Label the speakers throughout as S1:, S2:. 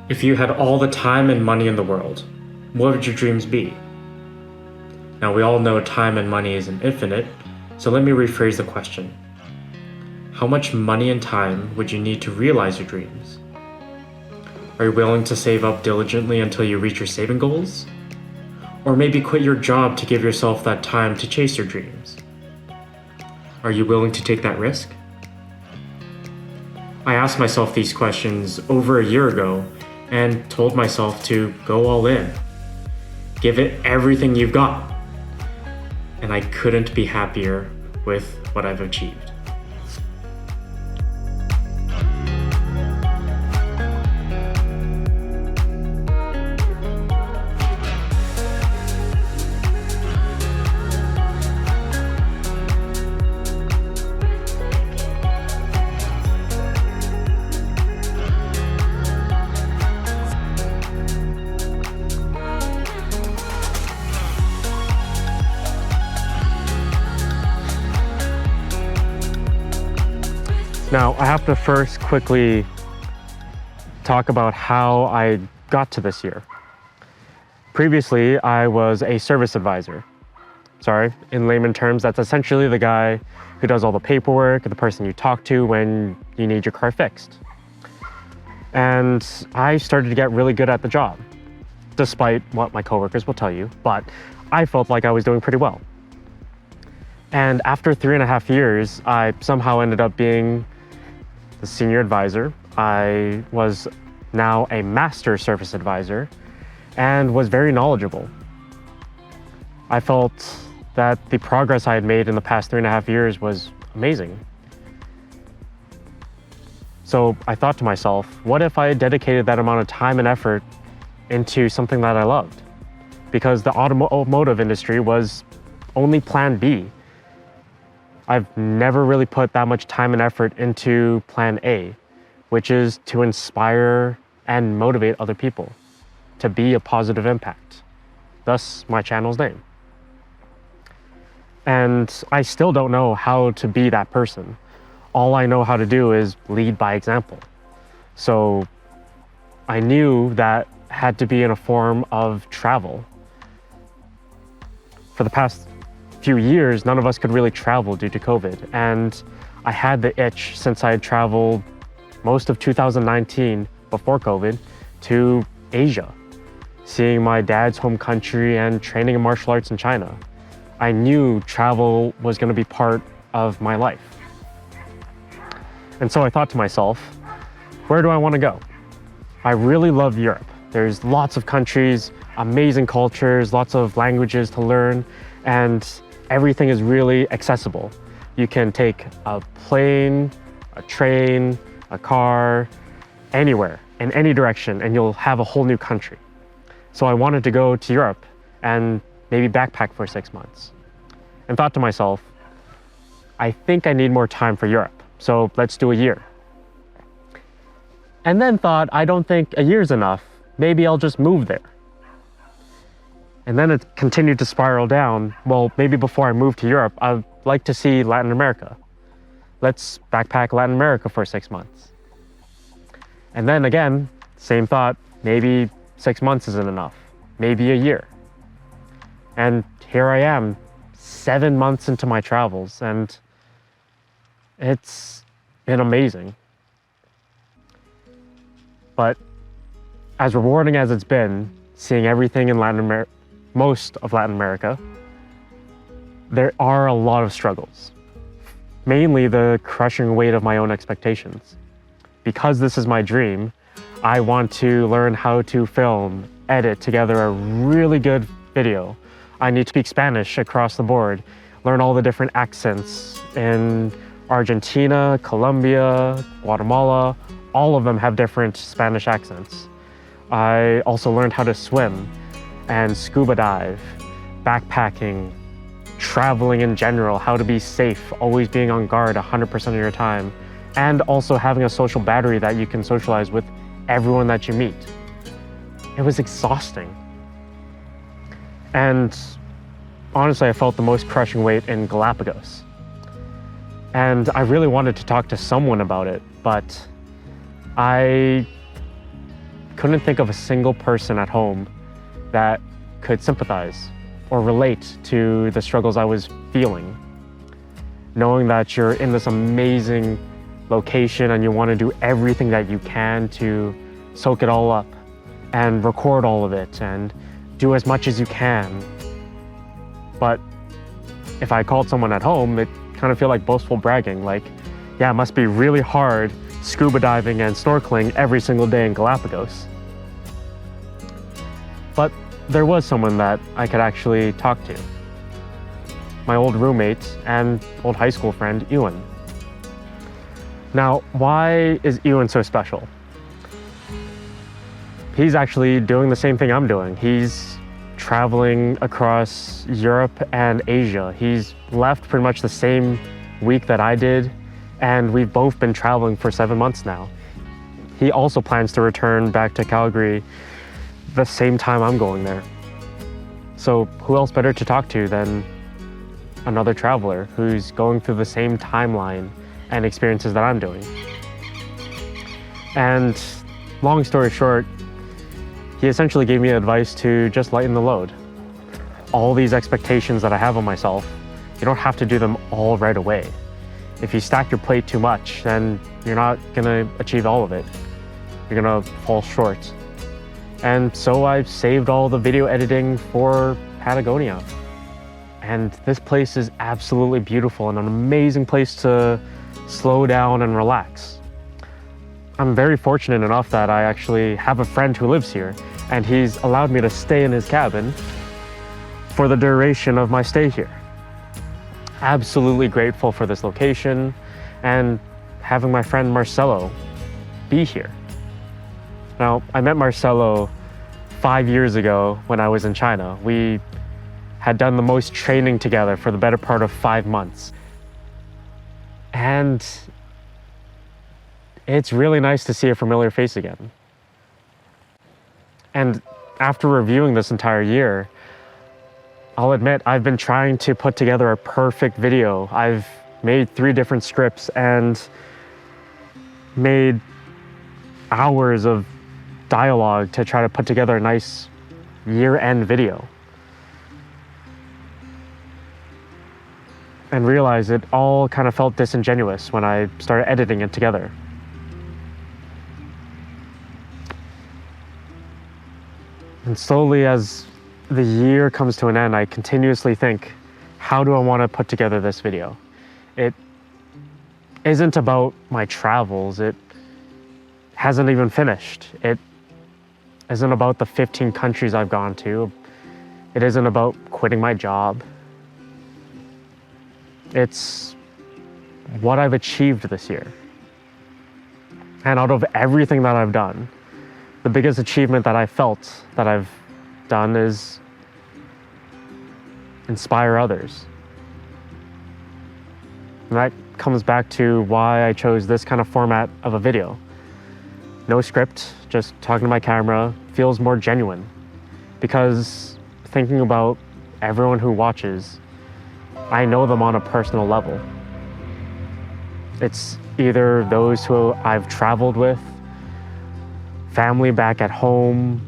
S1: If you had all the time and money in the world, what would your dreams be? Now, we all know time and money isn't infinite, so let me rephrase the question. How much money and time would you need to realize your dreams? Are you willing to save up diligently until you reach your saving goals? Or maybe quit your job to give yourself that time to chase your dreams? Are you willing to take that risk? I asked myself these questions over a year ago and told myself to go all in. Give it everything you've got. And I couldn't be happier with what I've achieved. Now, I have to first quickly talk about how I got to this year. Previously, I was a service advisor. Sorry, in layman terms, that's essentially the guy who does all the paperwork, the person you talk to when you need your car fixed. And I started to get really good at the job, despite what my coworkers will tell you, but I felt like I was doing pretty well. And after 3.5 years, I somehow ended up being the senior advisor. I was now a master service advisor and was very knowledgeable. I felt that the progress I had made in the past 3.5 years was amazing. So I thought to myself, what if I dedicated that amount of time and effort into something that I loved? Because the automotive industry was only plan B. I've never really put that much time and effort into plan A, which is to inspire and motivate other people to be a positive impact. Thus, my channel's name. And I still don't know how to be that person. All I know how to do is lead by example. So I knew that had to be in a form of travel. For the past few years, none of us could really travel due to COVID. And I had the itch since I had traveled most of 2019 before COVID to Asia, seeing my dad's home country and training in martial arts in China. I knew travel was going to be part of my life. And so I thought to myself, where do I want to go? I really love Europe. There's lots of countries, amazing cultures, lots of languages to learn, and everything is really accessible. You can take a plane, a train, a car, anywhere, in any direction, and you'll have a whole new country. So I wanted to go to Europe and maybe backpack for 6 months. And thought to myself, I think I need more time for Europe, so let's do a year. And then thought, I don't think a year's enough. Maybe I'll just move there. And then it continued to spiral down. Well, maybe before I move to Europe, I'd like to see Latin America. Let's backpack Latin America for 6 months. And then again, same thought, maybe 6 months isn't enough, maybe a year. And here I am, 7 months into my travels, and it's been amazing. But as rewarding as it's been, seeing everything in most of Latin America, there are a lot of struggles. Mainly the crushing weight of my own expectations. Because this is my dream, I want to learn how to film, edit together a really good video. I need to speak Spanish across the board, learn all the different accents in Argentina, Colombia, Guatemala. All of them have different Spanish accents. I also learned how to swim and scuba dive, backpacking, traveling in general, how to be safe, always being on guard 100% of your time, and also having a social battery that you can socialize with everyone that you meet. It was exhausting. And honestly, I felt the most crushing weight in Galapagos. And I really wanted to talk to someone about it, but I couldn't think of a single person at home that could sympathize or relate to the struggles I was feeling. Knowing that you're in this amazing location and you want to do everything that you can to soak it all up and record all of it and do as much as you can. But if I called someone at home, it kind of feel like boastful bragging. Like, yeah, it must be really hard scuba diving and snorkeling every single day in Galapagos. But there was someone that I could actually talk to. My old roommate and old high school friend, Ewan. Now, why is Ewan so special? He's actually doing the same thing I'm doing. He's traveling across Europe and Asia. He's left pretty much the same week that I did, and we've both been traveling for 7 months now. He also plans to return back to Calgary the same time I'm going there. So who else better to talk to than another traveler who's going through the same timeline and experiences that I'm doing. And long story short, he essentially gave me advice to just lighten the load. All these expectations that I have on myself, you don't have to do them all right away. If you stack your plate too much, then you're not gonna achieve all of it. You're gonna fall short. And so I've saved all the video editing for Patagonia. And this place is absolutely beautiful and an amazing place to slow down and relax. I'm very fortunate enough that I actually have a friend who lives here, and he's allowed me to stay in his cabin for the duration of my stay here. Absolutely grateful for this location and having my friend Marcelo be here. Now, I met Marcelo 5 years ago when I was in China. We had done the most training together for the better part of 5 months. And it's really nice to see a familiar face again. And after reviewing this entire year, I'll admit I've been trying to put together a perfect video. I've made 3 different scripts and made hours of dialogue to try to put together a nice year-end video. And realized it all kind of felt disingenuous when I started editing it together. And slowly, as the year comes to an end, I continuously think, how do I want to put together this video? It isn't about my travels. It hasn't even finished. It isn't about the 15 countries I've gone to. It isn't about quitting my job. It's what I've achieved this year. And out of everything that I've done, the biggest achievement that I felt that I've done is inspire others. And that comes back to why I chose this kind of format of a video. No script, just talking to my camera feels more genuine, because thinking about everyone who watches, I know them on a personal level. It's either those who I've traveled with, family back at home,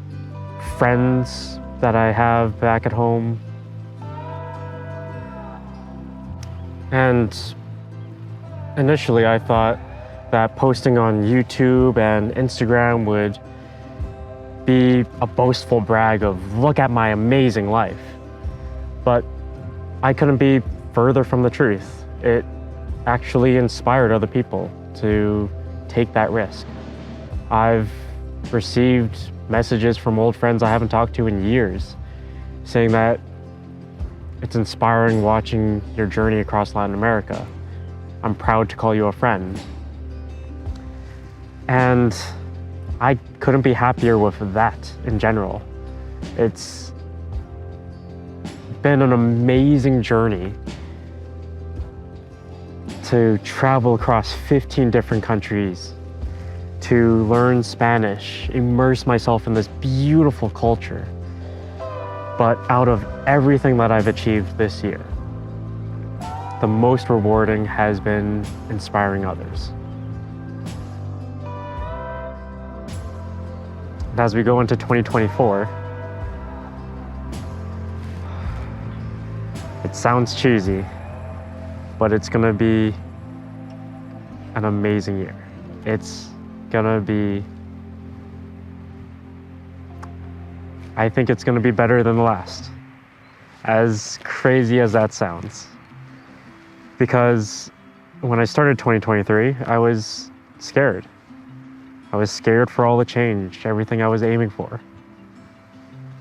S1: friends that I have back at home. And initially I thought that posting on YouTube and Instagram would be a boastful brag of, look at my amazing life. But I couldn't be further from the truth. It actually inspired other people to take that risk. I've received messages from old friends I haven't talked to in years saying that it's inspiring watching your journey across Latin America. I'm proud to call you a friend. And I couldn't be happier with that in general. It's been an amazing journey to travel across 15 different countries, to learn Spanish, immerse myself in this beautiful culture. But out of everything that I've achieved this year, the most rewarding has been inspiring others. And as we go into 2024, it sounds cheesy, but it's gonna be an amazing year. It's gonna be, I think it's gonna be better than the last. As crazy as that sounds. Because when I started 2023, I was scared. I was scared for all the change, everything I was aiming for.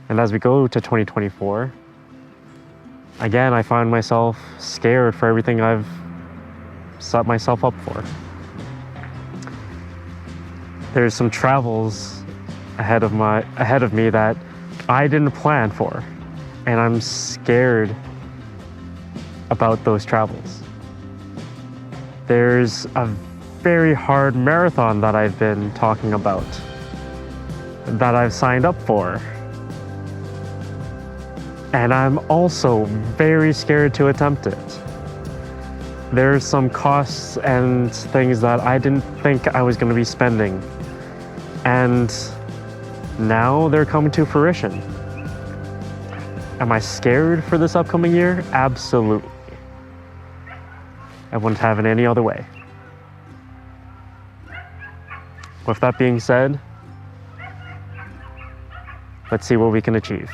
S1: And as we go to 2024, again, I find myself scared for everything I've set myself up for. There's some travels ahead of me that I didn't plan for, and I'm scared about those travels. There's a very hard marathon that I've been talking about, that I've signed up for. And I'm also very scared to attempt it. There's some costs and things that I didn't think I was going to be spending. And now they're coming to fruition. Am I scared for this upcoming year? Absolutely. I wouldn't have it any other way. With that being said, let's see what we can achieve.